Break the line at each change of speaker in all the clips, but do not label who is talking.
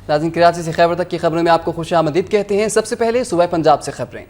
ناظرین، کراچی سے خیبر تک کی خبروں میں آپ کو خوش آمدید کہتے ہیں۔ سب سے پہلے صوبہ پنجاب سے خبریں۔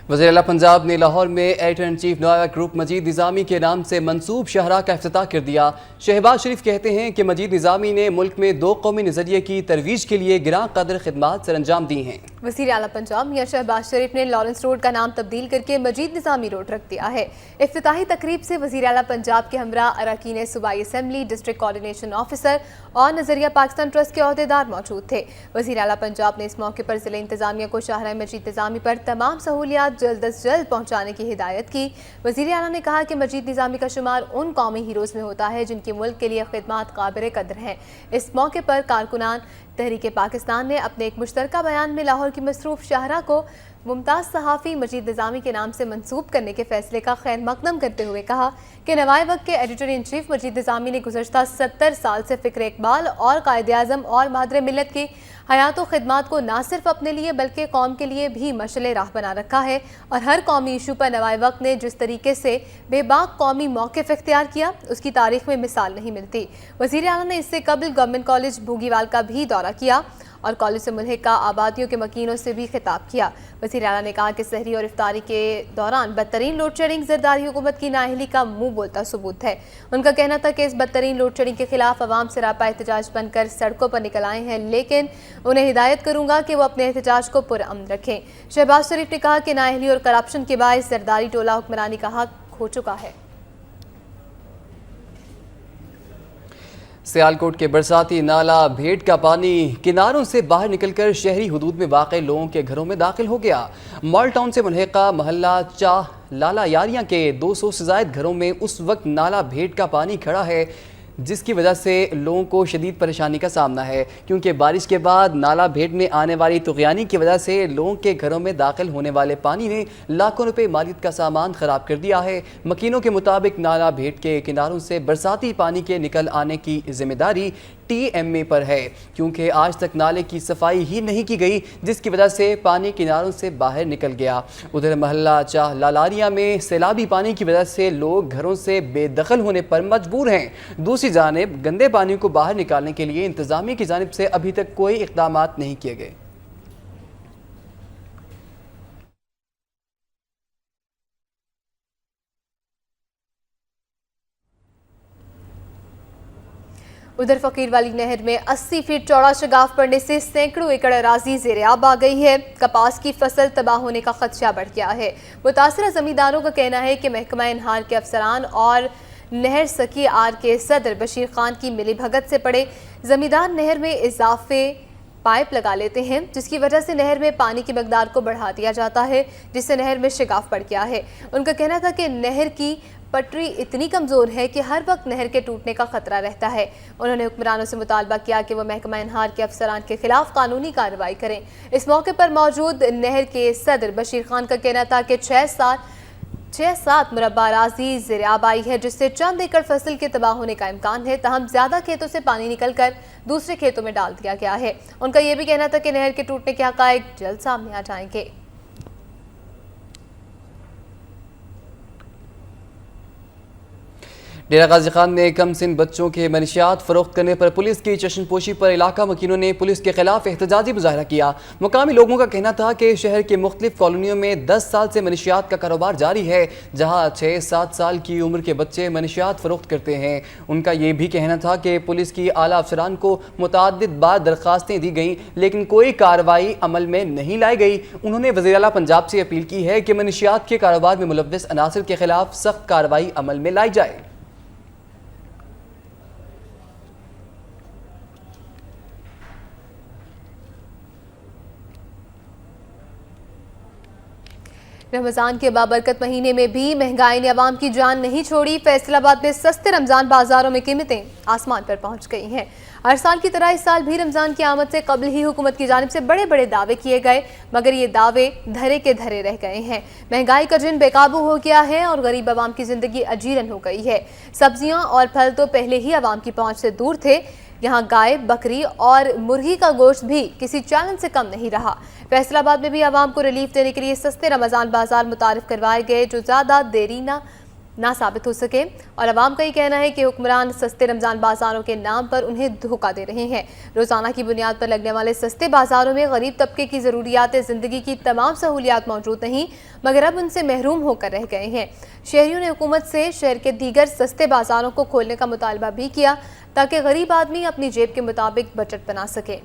وزیر اعلیٰ پنجاب نے لاہور میں ایڈیٹر ان چیف نوائبہ گروپ مجید نظامی کے نام سے منسوب شاہراہ کا افتتاح کر دیا۔ شہباز شریف کہتے ہیں کہ مجید نظامی نے ملک میں دو قومی نظریے کی ترویج کے لیے گراں قدر خدمات سر انجام دی ہیں۔
وزیر اعلیٰ پنجاب میاں شہباز شریف نے لارنس روڈ کا نام تبدیل کر کے مجید نظامی روڈ رکھ دیا ہے۔ افتتاحی تقریب سے وزیر اعلیٰ پنجاب کے ہمراہ اراکین صوبائی اسمبلی، ڈسٹرکٹ کوآرڈینیشن آفیسر اور نظریہ پاکستان ٹرسٹ کے عہدیدار موجود تھے۔ وزیر اعلیٰ پنجاب نے اس موقع پر ضلع انتظامیہ کو شاہراہ مجید نظامی پر تمام سہولیات جلد از جلد پہنچانے کی ہدایت کی۔ وزیر اعلیٰ نے کہا کہ مجید نظامی کا شمار ان قومی ہیروز میں ہوتا ہے جن کی ملک کے لیے خدمات قابل قدر ہیں۔ اس موقع پر کارکنان تحریک پاکستان نے اپنے ایک مشترکہ بیان میں لاہور کی مصروف شاہراہ کو ممتاز صحافی مجید نظامی کے نام سے منسوب کرنے کے فیصلے کا خیر مقدم کرتے ہوئے کہا کہ نوائے وقت کے ایڈیٹر ان چیف مجید نظامی نے گزشتہ 70 سال سے فکر اقبال اور قائد اعظم اور مادر ملت کی حیات و خدمات کو نہ صرف اپنے لیے بلکہ قوم کے لیے بھی مشعل راہ بنا رکھا ہے، اور ہر قومی ایشو پر نوائے وقت نے جس طریقے سے بے باک قومی موقف اختیار کیا اس کی تاریخ میں مثال نہیں ملتی۔ وزیر اعلیٰ نے اس سے قبل گورنمنٹ کالج بھوگیوال کا بھی دورہ کیا اور کالج سے ملحقہ آبادیوں کے مکینوں سے بھی خطاب کیا۔ وزیر اعلیٰ نے کہا کہ سحری اور افطاری کے دوران بدترین لوڈ شیڈنگ زرداری حکومت کی نااہلی کا منہ بولتا ثبوت ہے۔ ان کا کہنا تھا کہ اس بدترین لوڈ شیڈنگ کے خلاف عوام سراپا احتجاج بن کر سڑکوں پر نکل آئے ہیں، لیکن انہیں ہدایت کروں گا کہ وہ اپنے احتجاج کو پرامن رکھیں۔ شہباز شریف نے کہا کہ نااہلی اور کرپشن کے باعث زرداری ٹولہ حکمرانی کا حق کھو چکا ہے۔
سیالکوٹ کے برساتی نالہ بھیٹ کا پانی کناروں سے باہر نکل کر شہری حدود میں واقع لوگوں کے گھروں میں داخل ہو گیا۔ مال ٹاؤن سے ملحقہ محلہ چاہ لالا یاریاں کے 200 سے زائد گھروں میں اس وقت نالہ بھیٹ کا پانی کھڑا ہے، جس کی وجہ سے لوگوں کو شدید پریشانی کا سامنا ہے، کیونکہ بارش کے بعد نالہ بھیٹ میں آنے والی طغیانی کی وجہ سے لوگوں کے گھروں میں داخل ہونے والے پانی نے لاکھوں روپے مالیت کا سامان خراب کر دیا ہے۔ مکینوں کے مطابق نالہ بھیٹ کے کناروں سے برساتی پانی کے نکل آنے کی ذمہ داری ٹی ایم اے پر ہے، کیونکہ آج تک نالے کی صفائی ہی نہیں کی گئی، جس کی وجہ سے پانی کناروں سے باہر نکل گیا۔ ادھر محلہ چاہ لالاریہ میں سیلابی پانی کی وجہ سے لوگ گھروں سے بے دخل ہونے پر مجبور ہیں۔ دوسری جانب گندے پانی کو باہر نکالنے کے لیے انتظامیہ کی جانب سے ابھی تک کوئی اقدامات نہیں کیے گئے۔
ادھر فقیر والی نہر میں 80 فٹ چوڑا شگاف پڑنے سے سینکڑوں ایکڑ اراضی زیر آب آ گئی ہے۔ کپاس کی فصل تباہ ہونے کا خدشہ بڑھ گیا ہے۔ متاثرہ زمینداروں کا کہنا ہے کہ محکمہ انہار کے افسران اور نہر سکی آر کے صدر بشیر خان کی ملی بھگت سے پڑے زمیندار نہر میں اضافے پائپ لگا لیتے ہیں، جس کی وجہ سے نہر میں پانی کی مقدار کو بڑھا دیا جاتا ہے، جس سے نہر میں شگاف پڑ گیا ہے۔ ان کا کہنا تھا کہ نہر کی پٹری اتنی کمزور ہے کہ ہر وقت نہر کے ٹوٹنے کا خطرہ رہتا ہے۔ انہوں نے حکمرانوں سے مطالبہ کیا کہ وہ محکمہ انہار کے افسران کے خلاف قانونی کارروائی کریں۔ اس موقع پر موجود نہر کے صدر بشیر خان کا کہنا تھا کہ 6-7 مربع اراضی زیر آب آئی ہے، جس سے چند ایکڑ فصل کے تباہ ہونے کا امکان ہے، تاہم زیادہ کھیتوں سے پانی نکل کر دوسرے کھیتوں میں ڈال دیا گیا ہے۔ ان کا یہ بھی کہنا تھا کہ نہر کے ٹوٹنے کے حقائق جلد سامنے آ جائیں گے۔
ڈیرہ غازی خان میں کم سن بچوں کے منشیات فروخت کرنے پر پولیس کی چشم پوشی پر علاقہ مکینوں نے پولیس کے خلاف احتجاجی مظاہرہ کیا۔ مقامی لوگوں کا کہنا تھا کہ شہر کے مختلف کالونیوں میں 10 سال سے منشیات کا کاروبار جاری ہے، جہاں 6-7 سال کی عمر کے بچے منشیات فروخت کرتے ہیں۔ ان کا یہ بھی کہنا تھا کہ پولیس کی اعلیٰ افسران کو متعدد بار درخواستیں دی گئیں، لیکن کوئی کارروائی عمل میں نہیں لائی گئی۔ انہوں نے وزیر اعلیٰ پنجاب سے اپیل کی ہے کہ منشیات کے کاروبار میں ملوث عناصر کے خلاف سخت کارروائی عمل میں لائی جائے۔
رمضان کے بابرکت مہینے میں بھی مہنگائی نے عوام کی جان نہیں چھوڑی۔ فیصل آباد میں سستے رمضان بازاروں میں قیمتیں آسمان پر پہنچ گئی ہیں۔ ہر سال کی طرح اس سال بھی رمضان کی آمد سے قبل ہی حکومت کی جانب سے بڑے بڑے دعوے کیے گئے، مگر یہ دعوے دھرے کے دھرے رہ گئے ہیں۔ مہنگائی کا جن بے قابو ہو گیا ہے اور غریب عوام کی زندگی اجیرن ہو گئی ہے۔ سبزیاں اور پھل تو پہلے ہی عوام کی پہنچ سے دور تھے، यहाँ गाय, बकरी और मुर्गी का गोश्त भी किसी चैलेंज से कम नहीं रहा। फैसला आबाद में भी आवाम को रिलीफ देने के लिए सस्ते रमजान बाजार मुतारिफ करवाए गए जो ज़्यादा देरी ना साबित हो सके, और अवाम का ये कहना है कि हुक्मरान सस्ते रमजान बाजारों के नाम पर उन्हें धोखा दे रहे हैं। रोजाना की बुनियाद पर लगने वाले सस्ते बाजारों में गरीब तबके की ज़रूरियात ज़िंदगी की तमाम सहूलियात मौजूद नहीं, मगर अब उनसे महरूम होकर रह गए हैं। शहरियों ने हुकूमत से शहर के दीगर सस्ते बाजारों को खोलने का मुतालबा भी किया ताकि गरीब आदमी अपनी जेब के मुताबिक बजट बना सके।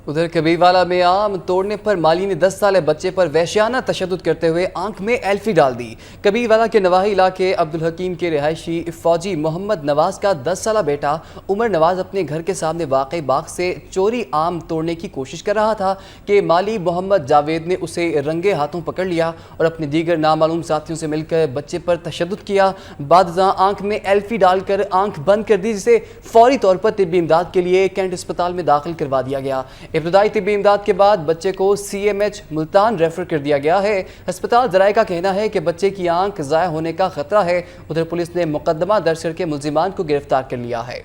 उधर कबीरवाला में आम तोड़ने पर माली ने 10 साल बच्चे पर वहशियाना तशद्दुद करते हुए आंख में एल्फी डाल दी। कबीरवाला के नवाही इलाके अब्दुल हकीम के रिहायशी फौजी मोहम्मद नवाज का 10 साल बेटा उमर नवाज अपने घर के सामने वाक़ई बाग से चोरी आम तोड़ने की कोशिश कर रहा था कि माली मोहम्मद जावेद ने उसे रंगे हाथों पकड़ लिया और अपने दीगर नामालूम साथियों से मिलकर बच्चे पर तशद्दुद किया। बाद आंख में एल्फी डालकर आंख बंद कर दी, जिसे फौरी तौर पर तिब्बी इमदाद के लिए कैंट अस्पताल में दाखिल करवा दिया गया। इब्तदाई तिब्बी इमदाद के बाद बच्चे को CMH मुल्तान रेफर कर दिया गया है। अस्पताल ज़राए का कहना है कि बच्चे की आंख ज़ाया होने का खतरा है। उधर पुलिस ने मुकदमा दर्ज करके मुल्जिमान को गिरफ्तार कर लिया है।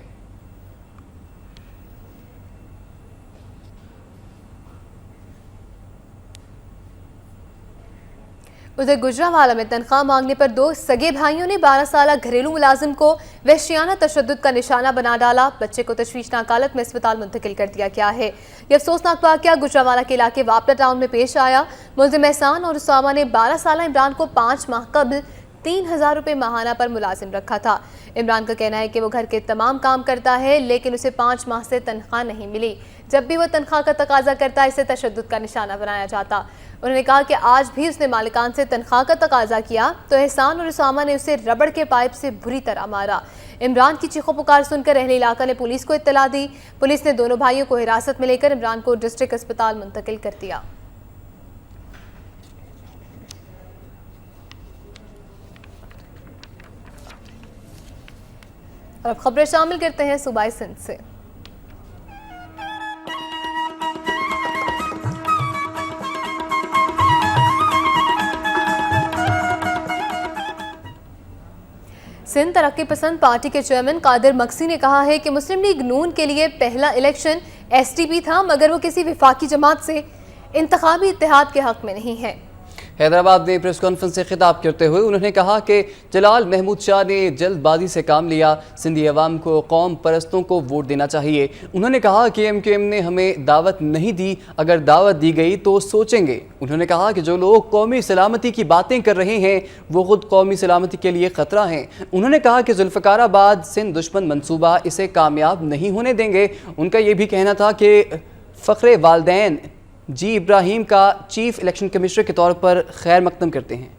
उधर गुजरांवाला में तनख्वाह मांगने पर 2 सगे भाइयों ने 12 साल घरेलू मुलाजिम को वहशियाना तशद्दुद का निशाना बना डाला। बच्चे को तशवीशनाक हालत में अस्पताल मुंतकिल कर दिया गया है। यह अफसोसनाक वाक़या गुजरांवाला के इलाके वापला टाउन में पेश आया। मुल्जिम एहसान और उसामा ने 12 साल इमरान को 5 माह कबल 3000 रुपये माहाना पर मुलाजिम रखा था। इमरान का कहना है कि वो घर के तमाम काम करता है, लेकिन उसे 5 माह से तनख्वाह नहीं मिली। जब भी वो तनख्वाह का तकाजा करता है, इसे तशद्दुद का निशाना बनाया जाता। उन्होंने कहा कि आज भी उसने मालिकान से तनख्वाह का तकाजा किया तो एहसान और उसामा ने उसे रबड़ के पाइप से बुरी तरह मारा। इमरान की चीखों पुकार सुनकर अहले इलाका ने पुलिस को इत्तला दी। पुलिस ने दोनों भाइयों को हिरासत में लेकर इमरान को डिस्ट्रिक्ट अस्पताल मुंतकिल कर दिया। अब खबरें शामिल करते हैं सूबाई सिंध से। सिंध तरक्की पसंद पार्टी के चेयरमैन कादिर मक्सी ने कहा है कि मुस्लिम लीग नून के लिए पहला इलेक्शन STP था, मगर वो किसी विफाकी जमात से इंतखाबी इत्तेहाद के हक में नहीं है।
हैदराबाद में प्रेस कॉन्फ्रेंस से खिताब करते हुए उन्होंने कहा कि जलाल महमूद शाह ने जल्दबाजी से काम लिया। सिंधी अवाम को कौम परस्तों को वोट देना चाहिए। उन्होंने कहा कि MQM ने हमें दावत नहीं दी, अगर दावत दी गई तो सोचेंगे। उन्होंने कहा कि जो लोग कौमी सलामती की बातें कर रहे हैं वो खुद कौमी सलामती के लिए ख़तरा हैं। उन्होंने कहा कि जुल्फ़िकाराबाद सिंध दुश्मन मंसूबा इसे कामयाब नहीं होने देंगे। उनका ये भी कहना था कि फ़ख्रे वालदैन जी इब्राहिम का चीफ इलेक्शन कमिश्नर के तौर पर खैर मकदम करते हैं।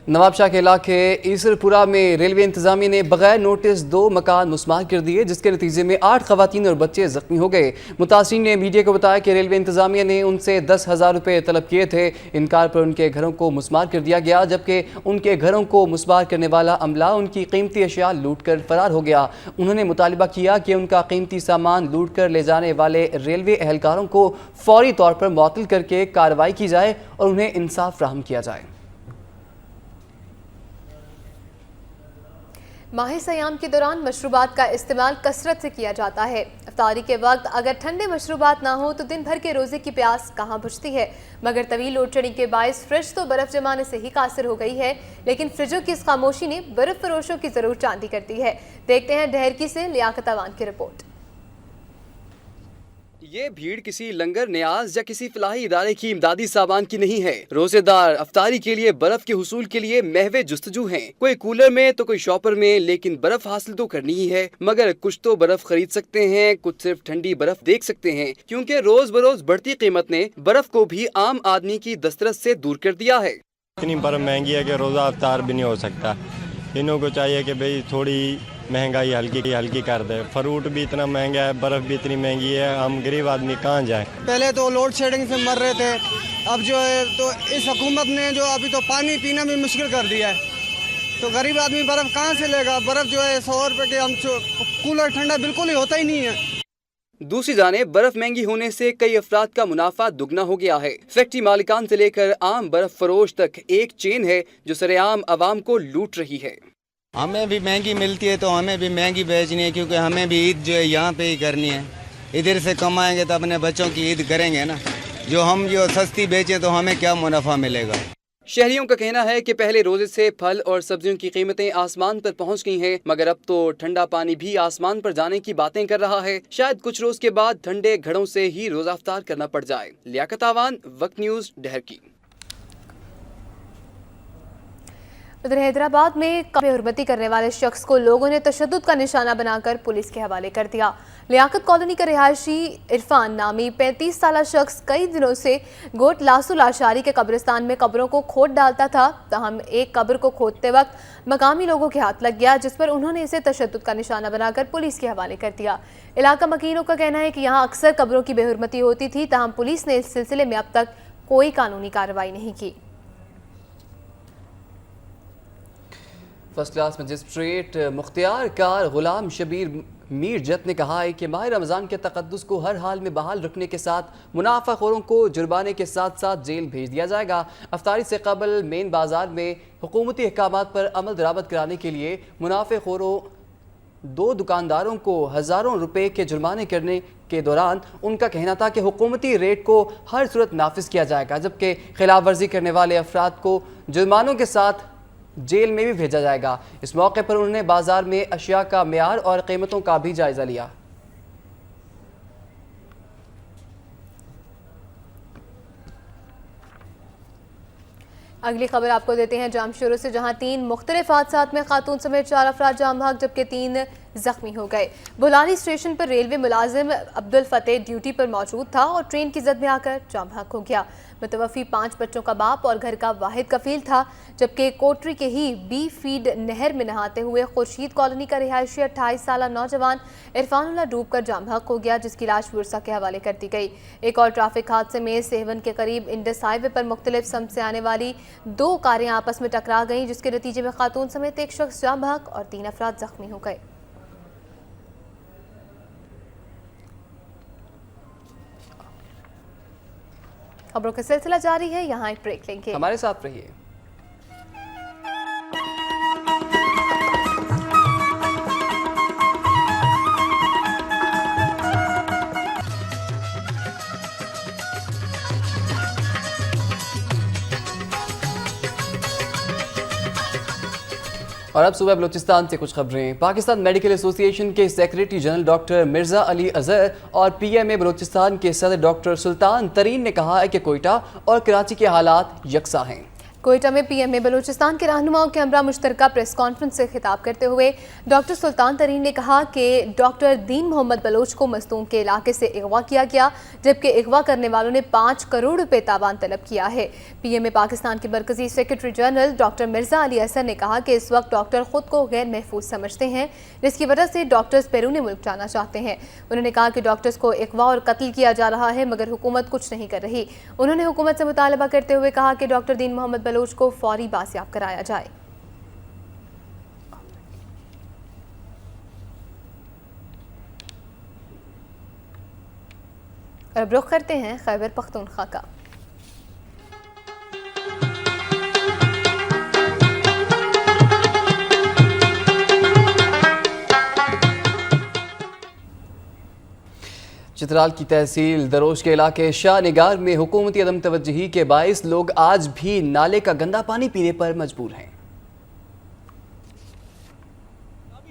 नवाबशाह के इलाके ईसरपुरा में रेलवे इंतजामिया ने बगैर नोटिस 2 मकान मुस्मार कर दिए, जिसके नतीजे में 8 खवातीन और बच्चे जख्मी हो गए। मुतासिरीन ने मीडिया को बताया कि रेलवे इंतजामिया ने उनसे 10,000 रुपये तलब किए थे। इनकार पर उनके घरों को मुस्मार कर दिया गया, जबकि उनके घरों को मुस्मार करने वाला अमला उनकी कीमती अशिया लूट कर फरार हो गया। उन्होंने मुतालिबा किया कि उनका कीमती सामान लूट कर ले जाने वाले रेलवे एहलकारों को फौरी तौर पर मुअत्तल करके कार्रवाई की जाए और उन्हें इंसाफ फराहम किया जाए।
माह सयाम के दौरान मशरूबात का इस्तेमाल कसरत से किया जाता है। इफ्तारी के वक्त अगर ठंडे मशरूबात ना हो तो दिन भर के रोज़े की प्यास कहाँ बुझती है। मगर तवील लोड शेडिंग के बायस फ्रिज तो बर्फ़ जमाने से ही कासिर हो गई है, लेकिन फ्रिजों की इस खामोशी ने बर्फ़ फरोशों की ज़रूर चांदी कर दी है। देखते हैं डहरकी से लियाकत अवान की रिपोर्ट।
ये भीड़ किसी लंगर न्याज या किसी फलाही इदारे की इमदादी सामान की नहीं है। रोजेदार अफ्तारी के लिए बर्फ के हुसूल के लिए महवे जुस्तजू हैं। कोई कूलर में तो कोई शॉपर में, लेकिन बर्फ हासिल तो करनी ही है। मगर कुछ तो बर्फ खरीद सकते हैं, कुछ सिर्फ ठंडी बर्फ देख सकते हैं, क्योंकि रोज बरोज बढ़ती कीमत ने बर्फ को भी आम आदमी की दस्तरस से दूर कर दिया है।
इतनी बर्फ महंगी है कि रोजा अफ्तार भी नहीं हो सकता। इन्हों को चाहिए कि भाई थोड़ी महंगाई हल्की कर दे। फ्रूट भी इतना महंगा है, बर्फ़ भी इतनी महंगी है, हम गरीब आदमी कहाँ जाएं।
पहले तो लोड शेडिंग से मर रहे थे, अब जो है तो इस हुकूमत ने जो अभी तो पानी पीना भी मुश्किल कर दिया है, तो गरीब आदमी बर्फ़ कहाँ से लेगा। बर्फ़ जो है 100 रुपये के, हम कूलर ठंडा बिल्कुल ही होता ही नहीं है।
दूसरी जानिब बर्फ महंगी होने से कई अफराद का मुनाफा दुगना हो गया है। फैक्ट्री मालिकान से लेकर आम बर्फ फरोश तक एक चेन है जो सरेआम आवाम को लूट रही है।
हमें भी महंगी मिलती है तो हमें भी महंगी बेचनी है, क्योंकि हमें भी ईद जो है यहाँ पे ही करनी है। इधर से कमाएंगे तो अपने बच्चों की ईद करेंगे ना। जो हम जो सस्ती बेचें तो हमें क्या मुनाफा मिलेगा।
शहरियों का कहना है कि पहले रोजे से फल और सब्जियों की कीमतें आसमान पर पहुंच गई हैं, मगर अब तो ठंडा पानी भी आसमान पर जाने की बातें कर रहा है। शायद कुछ रोज के बाद ठंडे घड़ों से ही रोजा अफ्तार करना पड़ जाए। लियाकत आवान, वक्त न्यूज, डहर की।
उधर हैदराबाद में बेहुरमती करने वाले शख्स को लोगों ने तशद्दुद का निशाना बनाकर पुलिस के हवाले कर दिया। लियाकत कॉलोनी का रिहायशी इरफान नामी 35 साला शख्स कई दिनों से गोट लासुल आशारी के कब्रिस्तान में कब्रों को खोद डालता था। तहम एक कब्र को खोदते वक्त मकामी लोगों के हाथ लग गया, जिस पर उन्होंने इसे तशद्दुद का निशाना बनाकर पुलिस के हवाले कर दिया। इलाका मकीनों का कहना है कि यहाँ अक्सर कब्रों की बेहुरमती होती थी, तहम पुलिस ने इस सिलसिले में अब तक कोई कानूनी कार्रवाई नहीं की।
First class magistrate Mukhtiar car गुलाम शबीर मीर जत ने कहा है कि माह रमज़ान के तक़द्दुस को हर हाल में बहाल रखने के साथ मुनाफ़ाखोरों को जुर्माने के साथ साथ जेल भेज दिया जाएगा। अफ्तारी से कबल मेन बाज़ार में हुकूमती अहकामात पर अमल दरामद कराने के लिए मुनाफ़ाखोरों 2 दुकानदारों को हज़ारों रुपए के जुर्माने करने के दौरान उनका कहना था कि हुकूमती रेट को हर सूरत नाफिज किया जाएगा, जबकि खिलाफ वर्जी करने वाले अफराद को जुर्मानों के साथ जेल में भी भेजा जाएगा। इस मौके पर उन्होंने बाजार में अशिया का म्यार और कीमतों का भी जायजा लिया।
अगली खबर आपको देते हैं जामशोरों से, जहां 3 मुख्तलिफ हादसात में खातून समेत 4 अफराद जाम भाग जबकि 3 जख्मी हो गए। बुलानी स्टेशन पर रेलवे मुलाजिम अब्दुल फतेह ड्यूटी पर मौजूद था और ट्रेन की जद में आकर जाम भाग हो गया। मुतवफ़ी 5 बच्चों का बाप और घर का वाहिद कफील था, जबकि कोटरी के ही बी फीड नहर में नहाते हुए खुर्शीद कॉलोनी का रिहायशी 28 साला नौजवान इरफानुल्लाह डूब कर जाम भाग हो गया, जिसकी लाश बुरसा के हवाले कर दी गई। एक और ट्रैफिक हादसे में सेवन के करीब इंडस हाईवे पर मुख्तलिफ सम से आने वाली 2 कारें आपस में टकरा गईं, जिसके नतीजे में खातून समेत 1 शख्स जाम भाग और 3 अफराद जख्मी हो गए। खबरों का सिलसिला जारी है, यहाँ एक ब्रेक लेंगे,
हमारे साथ रहिए। और अब सुबह बलूचिस्तान से कुछ खबरें। पाकिस्तान मेडिकल एसोसिएशन के secretary general doctor Mirza Ali Azhar और पीएमए बलूचिस्तान के सदर डॉक्टर सुल्तान तरीन ने कहा है कि कोयटा और कराची के हालात यकसा हैं।
कोयटा में पीएमए बलूचिस्तान के रहनुमाओं के हमरा मुश्तरका प्रेस कॉन्फ्रेंस से खिताब करते हुए डॉक्टर सुल्तान तरीन ने कहा कि डॉक्टर दीन मोहम्मद बलोच को मस्तूम के इलाके से अगवा किया गया, जबकि अगवा करने वालों ने 5 करोड़ रुपए तावान तलब किया है। पीएमए पाकिस्तान के मरकजी secretary general doctor Mirza Ali असर ने कहा कि इस वक्त डॉक्टर खुद को गैर महफूज समझते हैं, जिसकी वजह से डॉक्टर्स बैरून मुल्क जाना चाहते हैं। उन्होंने कहा कि डॉक्टर्स को अगवा और कत्ल किया जा रहा है, मगर हुकूमत कुछ नहीं कर रही। उन्होंने हुकूमत से मुतालबा करते हुए कहा कि डॉक्टर दीन मोहम्मद बलोच को फौरी बासियाब कराया जाए। और अब रुख करते हैं खैबर पख्तूनख्वा का।
चित्राल की तहसील दरोश के इलाके शाह निगार में हुकूमती अदम तवज्जुही के बाइस लोग आज भी नाले का गंदा पानी पीने पर मजबूर हैं।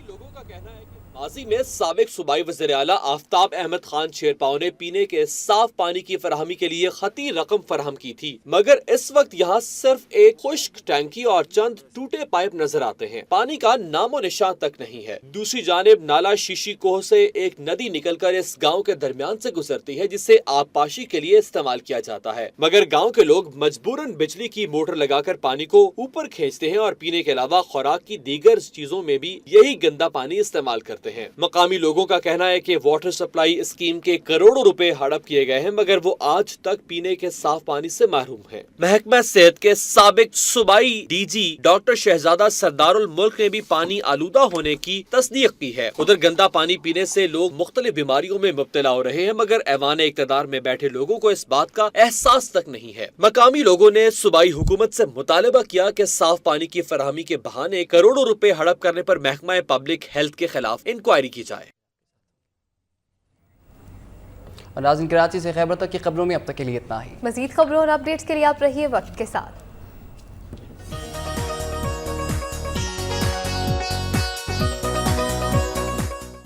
लोगों का कहना है कि माजी में साबिक सूबाई वज़ीर आला आफ्ताब अहमद खान शेरपाव ने पीने के साफ पानी की फराहमी के लिए खती रकम फराहम की थी, मगर इस वक्त यहाँ सिर्फ एक खुश्क टैंकी और चंद टूटे पाइप नजर आते हैं। पानी का नामो निशान तक नहीं है। दूसरी जानिब नाला शीशी कोह से एक नदी निकलकर इस गांव के दरमियान से गुजरती है, जिसे आबपाशी के लिए इस्तेमाल किया जाता है, मगर गाँव के लोग मजबूरन बिजली की मोटर लगाकर पानी को ऊपर खींचते हैं और पीने के अलावा खुराक की दीगर चीजों में भी यही गंदा पानी इस्तेमाल करते हैं। मकामी लोगों का कहना है कि वाटर सप्लाई स्कीम के करोड़ों रुपए हड़प किए गए हैं, मगर वो आज तक पीने के साफ पानी से महरूम हैं। महकमा सेहत के साबिक सूबाई डीजी डॉक्टर शहजादा सरदारुल मुल्क ने भी पानी आलूदा होने की तस्दीक की है। उधर गंदा पानी पीने से लोग मुख्तलिफ बीमारियों में मुब्तला हो रहे हैं, मगर ऐवान इक़्तिदार में बैठे लोगों को इस बात का एहसास तक नहीं है। मकामी लोगों ने सूबाई हुकूमत से मुतालबा किया कि साफ पानी की फराहमी के बहाने करोड़ों रुपए हड़प करने पर महकमा पब्लिक हेल्थ के खिलाफ इंक्वायरी की जाए।
और नाज़रीन, कराची से खैबर तक की खबरों में अब तक के लिए इतना ही।
मज़ीद खबरों और अपडेट्स के लिए आप रहिए वक्त के साथ।